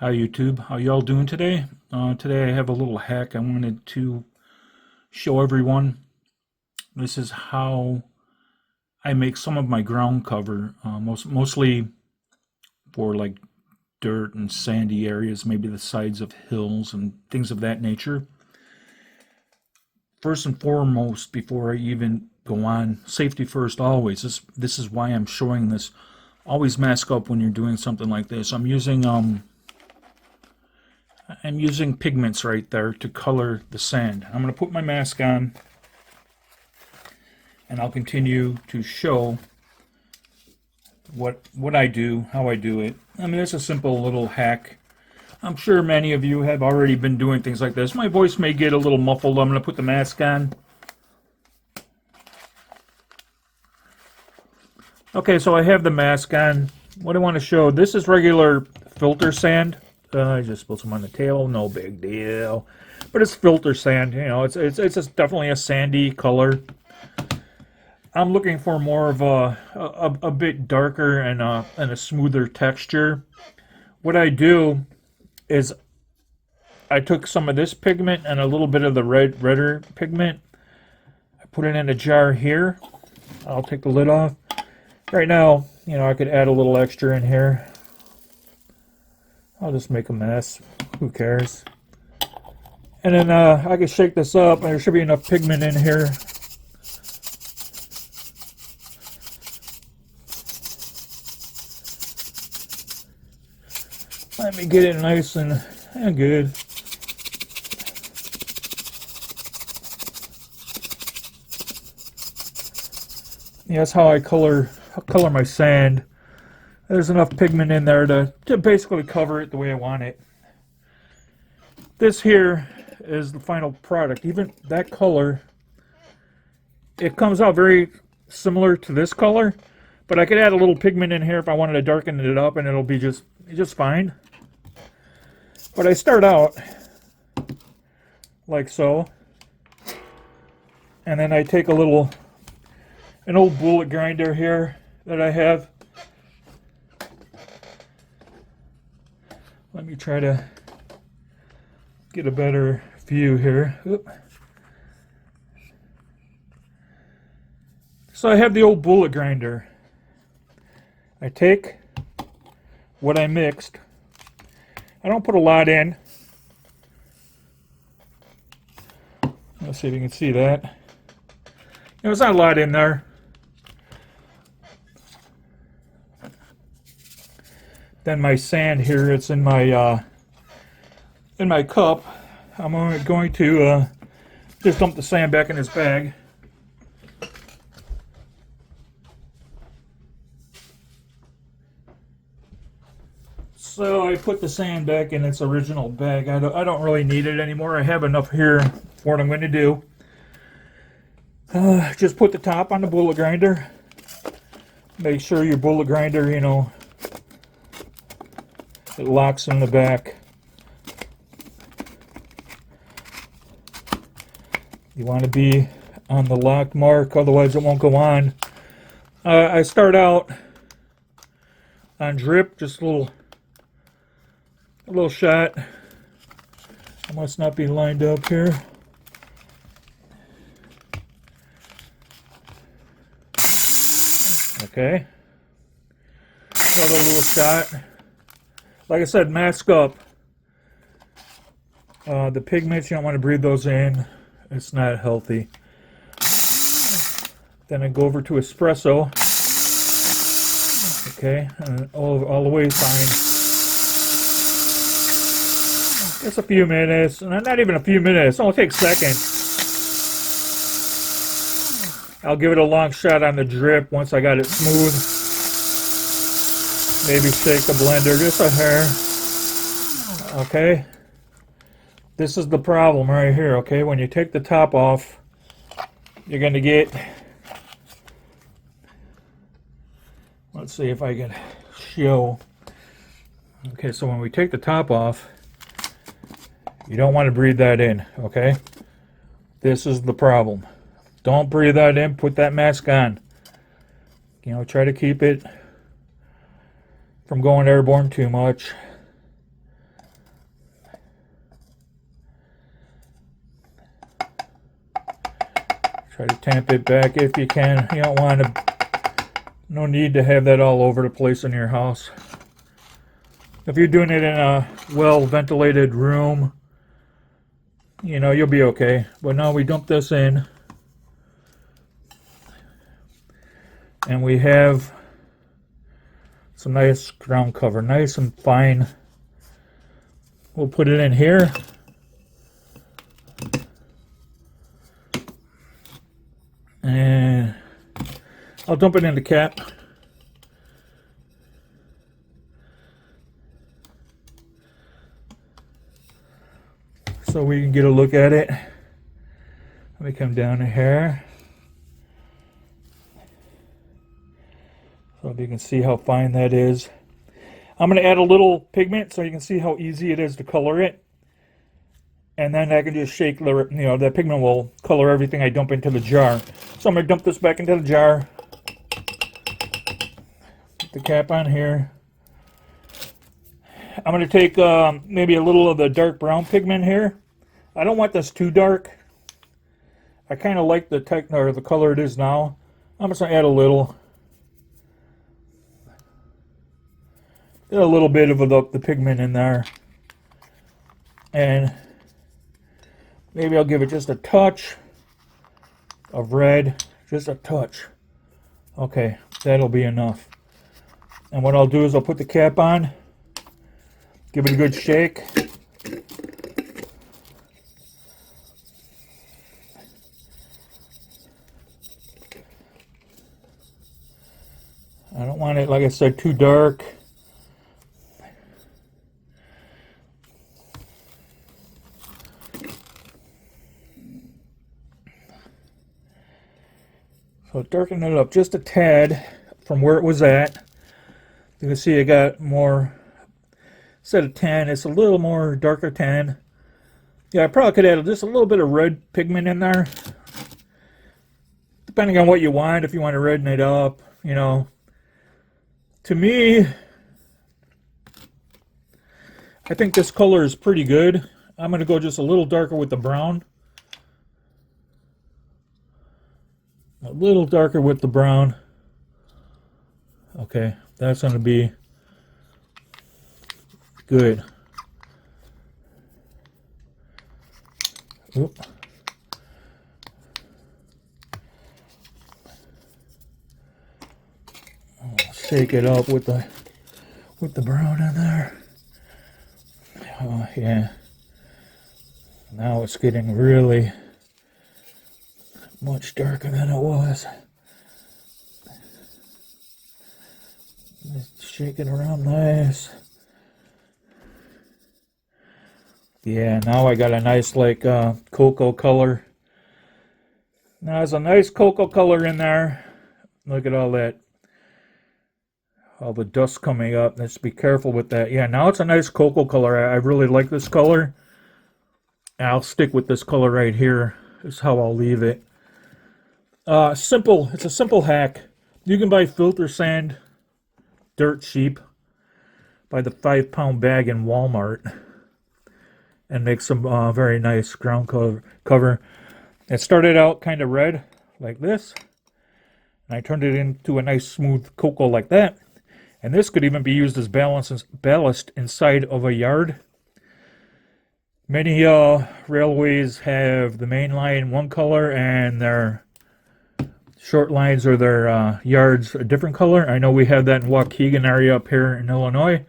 Hi YouTube, how y'all doing today? Today I have a little hack I wanted to show everyone. This is how I make some of my ground cover, mostly for like dirt and sandy areas, maybe the sides of hills and things of that nature. First and foremost, before I even go on, safety first always. This is why I'm showing this. Always mask up when you're doing something like this. I'm using pigments right there to color the sand. I'm going to put my mask on and I'll continue to show what I do, how I do it. I mean, it's a simple little hack. I'm sure many of you have already been doing things like this. My voice may get a little muffled. I'm going to put the mask on. Okay, so I have the mask on. What I want to show, this is regular filter sand. I just spilled some on the table, no big deal. But it's filter sand, you know, it's definitely a sandy color. I'm looking for more of a bit darker and a smoother texture. What I do is I took some of this pigment and a little bit of the redder pigment. I put it in a jar here. I'll take the lid off. Right now, you know, I could add a little extra in here. I'll just make a mess. Who cares? And then I can shake this up. There should be enough pigment in here. Let me get it nice and good. Yeah, that's how I color my sand. There's enough pigment in there to basically cover it the way I want it. This here is the final product. Even that color, it comes out very similar to this color, but I could add a little pigment in here if I wanted to darken it up, and it'll be just fine. But I start out like so, and then I take an old bullet grinder here that I have. Let me try to get a better view here. Oop. So I have the old bullet grinder. I take what I mixed. I don't put a lot in. Let's see if you can see that. There's not a lot in there. Then my sand here, it's in my cup. I'm going to just dump the sand back in this bag. So I put the sand back in its original bag. I don't really need it anymore. I have enough here for what I'm going to do. Just put the top on the bullet grinder. Make sure your bullet grinder, you know, it locks in the back. You want to be on the lock mark, otherwise it won't go on. I start out on drip, just a little shot. I must not be lined up here. Okay. Another little shot. Like I said, mask up. The pigments, you don't want to breathe those in. It's not healthy. Then I go over to espresso. Okay, and all the way fine. Just a few minutes, not even a few minutes. It'll take seconds. I'll give it a long shot on the drip once I got it smooth. Maybe shake the blender just a hair. Okay. This is the problem right here, okay? When you take the top off, you're going to get... Let's see if I can show. Okay, so when we take the top off, you don't want to breathe that in, okay? This is the problem. Don't breathe that in. Put that mask on. You know, try to keep it from going airborne too much. Try to tamp it back if you can. You don't want to, no need to have that all over the place in your house. If you're doing it in a well-ventilated room, you know, you'll be okay. But now we dump this in. And we have some nice ground cover, nice and fine. We'll put it in here. And I'll dump it in the cap. So we can get a look at it. Let me come down here. So if you can see how fine that is. I'm going to add a little pigment so you can see how easy it is to color it. And then I can just shake the, you know, that pigment will color everything I dump into the jar. So I'm going to dump this back into the jar. Put the cap on here. I'm going to take maybe a little of the dark brown pigment here. I don't want this too dark. I kind of like the the color it is now. I'm just going to add a little. Get a little bit of the pigment in there. And maybe I'll give it just a touch of red. Just a touch. Okay, that'll be enough. And what I'll do is I'll put the cap on. Give it a good shake. I don't want it, like I said, too dark. So darken it up just a tad from where it was at. You can see I got more, instead of tan, it's a little more darker tan. Yeah, I probably could add just a little bit of red pigment in there. Depending on what you want, if you want to redden it up, you know. To me, I think this color is pretty good. I'm going to go just a little darker with the brown. A little darker with the brown. Okay, that's going to be good. Oop. I'll shake it up with the brown in there. Oh yeah. Now it's getting really much darker than it was. Just shake it around nice. Yeah, now I got a nice like cocoa color. Now there's a nice cocoa color in there. Look at all that. All the dust coming up. Let's be careful with that. Yeah, now it's a nice cocoa color. I really like this color. And I'll stick with this color right here. This is how I'll leave it. Simple. It's a simple hack. You can buy filter sand dirt cheap by the 5-pound bag in Walmart and make some very nice ground cover. It started out kind of red like this, and I turned it into a nice smooth cocoa like that. And this could even be used as ballast inside of a yard. Many railways have the main line one color and their short lines or their yards a different color. I know we have that in Waukegan area up here in Illinois.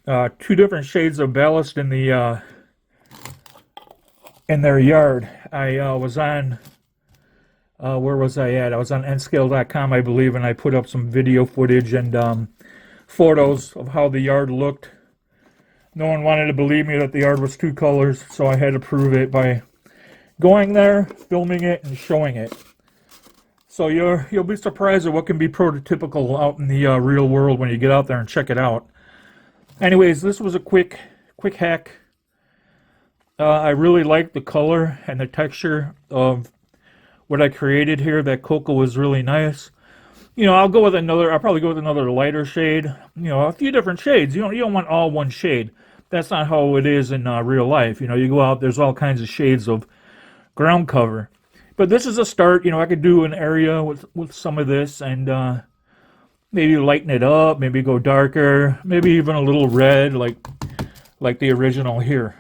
2 different shades of ballast in the in their yard. I was on where was I at? I was on nscale.com, I believe, and I put up some video footage and photos of how the yard looked. No one wanted to believe me that the yard was 2 colors, so I had to prove it by going there, filming it, and showing it. So you'll be surprised at what can be prototypical out in the real world when you get out there and check it out. Anyways, this was a quick hack. I really like the color and the texture of what I created here. That cocoa was really nice. You know, I'll probably go with another lighter shade. You know, a few different shades. You don't want all one shade. That's not how it is in real life. You know, you go out, there's all kinds of shades of ground cover. But this is a start. You know, I could do an area with some of this and maybe lighten it up, maybe go darker, maybe even a little red like the original here.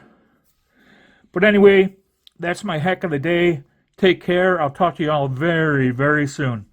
But anyway, that's my heck of the day. Take care. I'll talk to you all very, very soon.